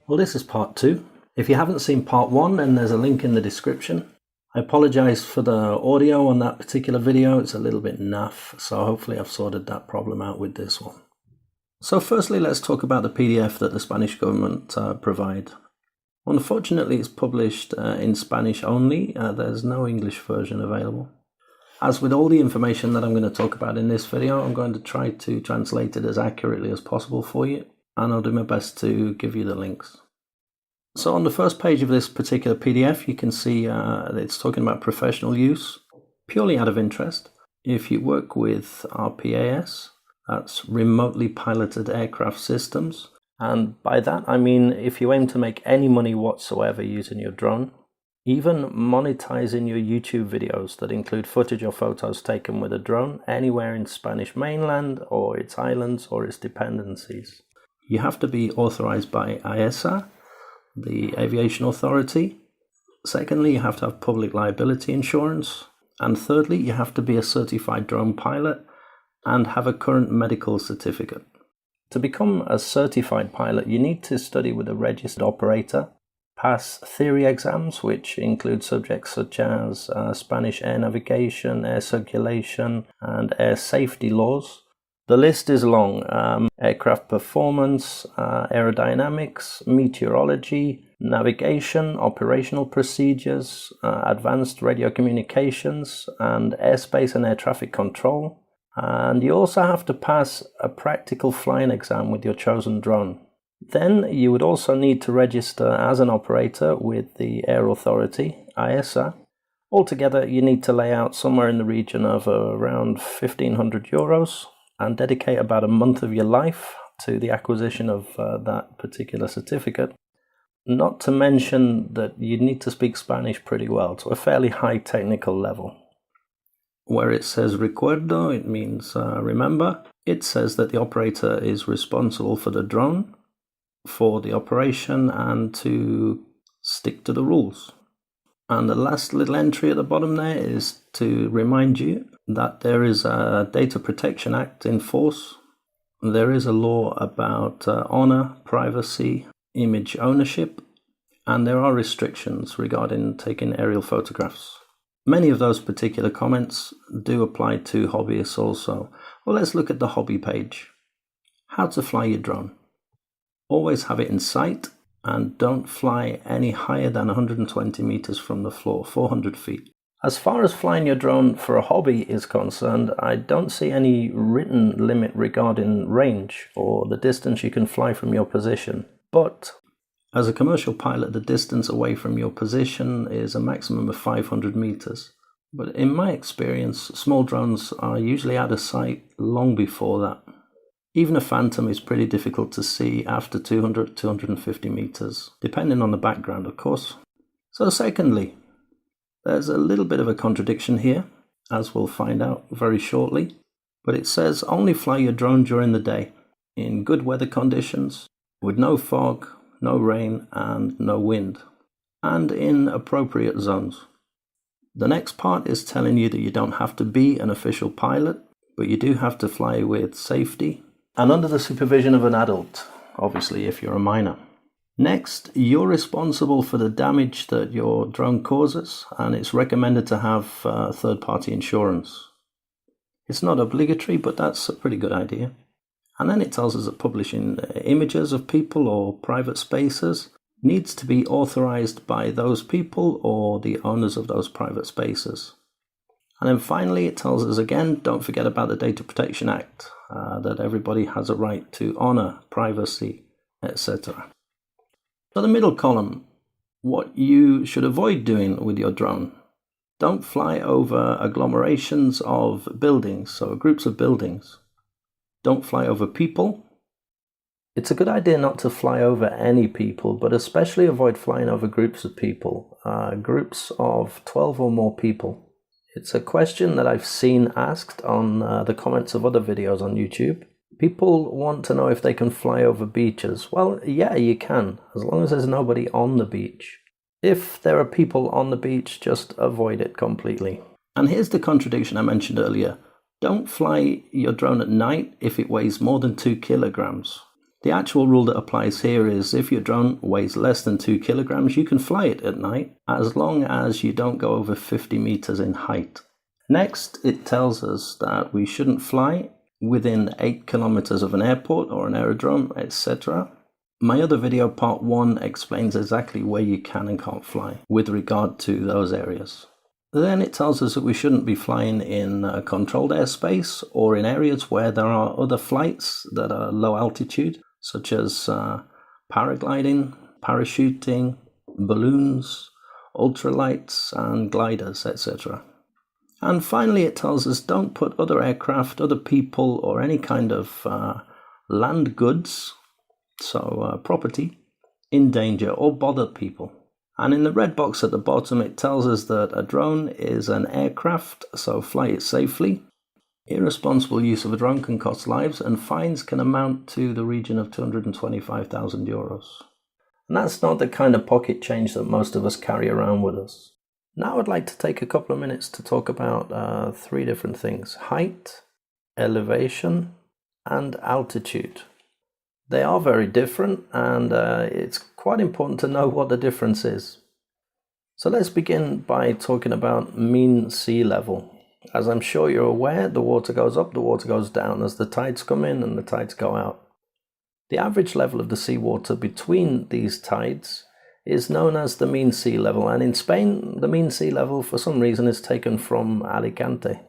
Well, this is part 2. If you haven't seen part 1, then there's a link in the description. I apologize for the audio on that particular video. It's a little bit naff, so hopefully I've sorted that problem out with this one. So firstly, let's talk about the PDF that the Spanish government provide. Unfortunately, it's published in Spanish only. There's no English version available. As with all the information that I'm going to talk about in this video, I'm going to try to translate it as accurately as possible for you, and I'll do my best to give you the links. So on the first page of this particular PDF, you can see it's talking about professional use, purely out of interest. If you work with RPAS, that's remotely piloted aircraft systems. And by that, I mean if you aim to make any money whatsoever using your drone, even monetizing your YouTube videos that include footage or photos taken with a drone anywhere in Spanish mainland or its islands or its dependencies. You have to be authorized by AESA, the aviation authority. Secondly, you have to have public liability insurance. And thirdly, you have to be a certified drone pilot and have a current medical certificate. To become a certified pilot, you need to study with a registered operator, pass theory exams, which include subjects such as Spanish air navigation, air circulation, and air safety laws. The list is long. Aircraft performance, aerodynamics, meteorology, navigation, operational procedures, advanced radio communications, and airspace and air traffic control. And you also have to pass a practical flying exam with your chosen drone. Then you would also need to register as an operator with the Air Authority, AESA. Altogether, you need to lay out somewhere in the region of around €1,500 and dedicate about a month of your life to the acquisition of that particular certificate. Not to mention that you need to speak Spanish pretty well, to a fairly high technical level. Where it says recuerdo, it means remember. It says that the operator is responsible for the drone, for the operation, and to stick to the rules. And the last little entry at the bottom there is to remind you that there is a Data Protection Act in force. There is a law about honor, privacy, image ownership, and there are restrictions regarding taking aerial photographs. Many of those particular comments do apply to hobbyists also. Well, let's look at the hobby page. How to fly your drone. Always have it in sight and don't fly any higher than 120 meters from the floor, 400 feet. As far as flying your drone for a hobby is concerned, I don't see any written limit regarding range or the distance you can fly from your position. But as a commercial pilot, the distance away from your position is a maximum of 500 meters. But in my experience, small drones are usually out of sight long before that. Even a Phantom is pretty difficult to see after 200, 250 meters, depending on the background, of course. So secondly, there's a little bit of a contradiction here, as we'll find out very shortly. But it says only fly your drone during the day, in good weather conditions, with no fog, no rain, and no wind, and in appropriate zones. The next part is telling you that you don't have to be an official pilot, but you do have to fly with safety and under the supervision of an adult, obviously if you're a minor. Next, you're responsible for the damage that your drone causes, and it's recommended to have third-party insurance. It's not obligatory, but that's a pretty good idea. And then it tells us that publishing images of people or private spaces needs to be authorized by those people or the owners of those private spaces. And then finally, it tells us again, don't forget about the Data Protection Act, that everybody has a right to honor, privacy, etc. So the middle column, what you should avoid doing with your drone. Don't fly over agglomerations of buildings, so groups of buildings. Don't fly over people. It's a good idea not to fly over any people, but especially avoid flying over groups of people, groups of 12 or more people. It's a question that I've seen asked on the comments of other videos on YouTube. People want to know if they can fly over beaches. Well, yeah, you can, as long as there's nobody on the beach. If there are people on the beach, just avoid it completely. And here's the contradiction I mentioned earlier. Don't fly your drone at night if it weighs more than 2 kilograms. The actual rule that applies here is if your drone weighs less than 2 kilograms, you can fly it at night as long as you don't go over 50 meters in height. Next, it tells us that we shouldn't fly within 8 kilometers of an airport or an aerodrome, etc. My other video, part 1, explains exactly where you can and can't fly with regard to those areas. Then it tells us that we shouldn't be flying in controlled airspace or in areas where there are other flights that are low altitude, such as paragliding, parachuting, balloons, ultralights and gliders, etc. And finally it tells us don't put other aircraft, other people or any kind of land goods, so property, in danger or bother people. And in the red box at the bottom it tells us that a drone is an aircraft, so fly it safely. Irresponsible use of a drone can cost lives and fines can amount to the region of €225,000. And that's not the kind of pocket change that most of us carry around with us. Now I'd like to take a couple of minutes to talk about 3 different things: height, elevation, and altitude. They are very different, and it's quite important to know what the difference is. So let's begin by talking about mean sea level. As I'm sure you're aware, the water goes up, the water goes down as the tides come in and the tides go out. The average level of the seawater between these tides is known as the mean sea level, and in Spain the mean sea level for some reason is taken from Alicante.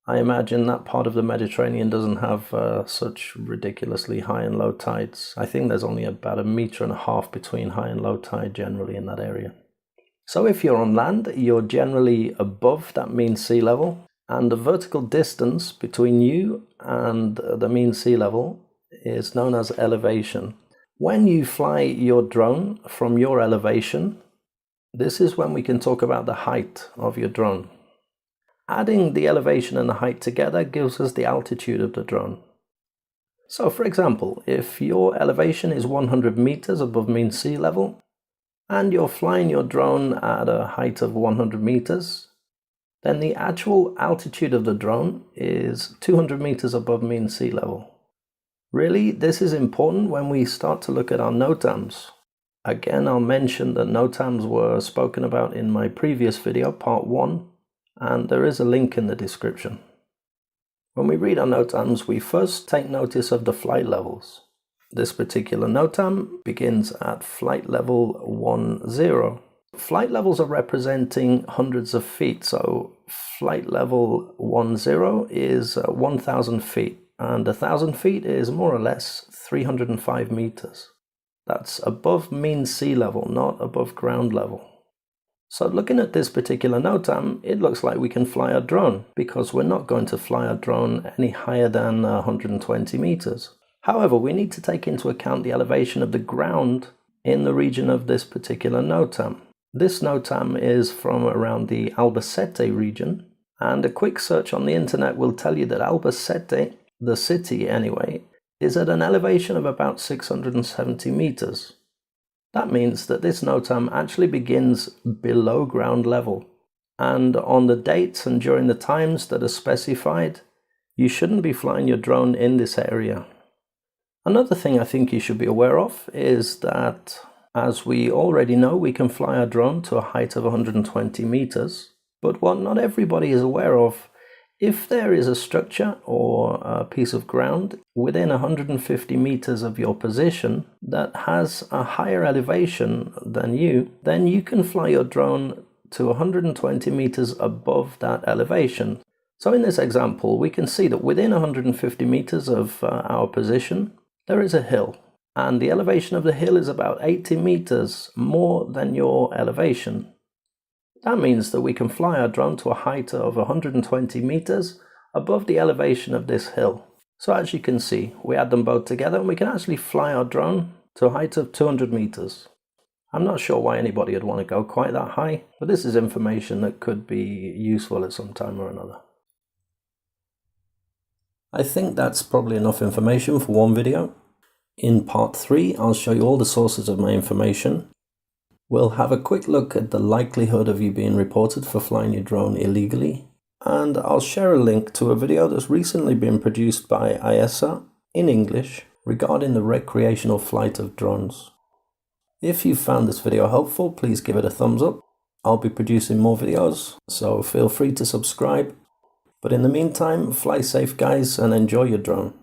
I imagine that part of the Mediterranean doesn't have such ridiculously high and low tides. I think there's only about 1.5 meters between high and low tide generally in that area. So if you're on land, you're generally above that mean sea level, and the vertical distance between you and the mean sea level is known as elevation. When you fly your drone from your elevation, this is when we can talk about the height of your drone. Adding the elevation and the height together gives us the altitude of the drone. So for example, if your elevation is 100 meters above mean sea level, and you're flying your drone at a height of 100 meters, then the actual altitude of the drone is 200 meters above mean sea level. Really, this is important when we start to look at our NOTAMs. Again, I'll mention that NOTAMs were spoken about in my previous video, part 1, and there is a link in the description. When we read our NOTAMs, we first take notice of the flight levels. This particular NOTAM begins at flight level 10. Flight levels are representing hundreds of feet, so flight level 10 is 1,000 feet. And 1,000 feet is more or less 305 meters. That's above mean sea level, not above ground level. So looking at this particular NOTAM, it looks like we can fly a drone, because we're not going to fly a drone any higher than 120 meters. However, we need to take into account the elevation of the ground in the region of this particular NOTAM. This NOTAM is from around the Albacete region, and a quick search on the internet will tell you that Albacete, the city anyway, is at an elevation of about 670 meters. That means that this NOTAM actually begins below ground level, and on the dates and during the times that are specified, you shouldn't be flying your drone in this area. Another thing I think you should be aware of is that, as we already know, we can fly our drone to a height of 120 meters, but what not everybody is aware of, if there is a structure or a piece of ground within 150 meters of your position that has a higher elevation than you, then you can fly your drone to 120 meters above that elevation. So in this example, we can see that within 150 meters of our position, there is a hill, and the elevation of the hill is about 80 meters more than your elevation. That means that we can fly our drone to a height of 120 meters above the elevation of this hill. So as you can see, we add them both together and we can actually fly our drone to a height of 200 meters. I'm not sure why anybody would want to go quite that high, but this is information that could be useful at some time or another. I think that's probably enough information for one video. In part 3, I'll show you all the sources of my information. We'll have a quick look at the likelihood of you being reported for flying your drone illegally, and I'll share a link to a video that's recently been produced by AESA in English regarding the recreational flight of drones. If you found this video helpful, please give it a thumbs up. I'll be producing more videos, so feel free to subscribe. But in the meantime, fly safe guys and enjoy your drone.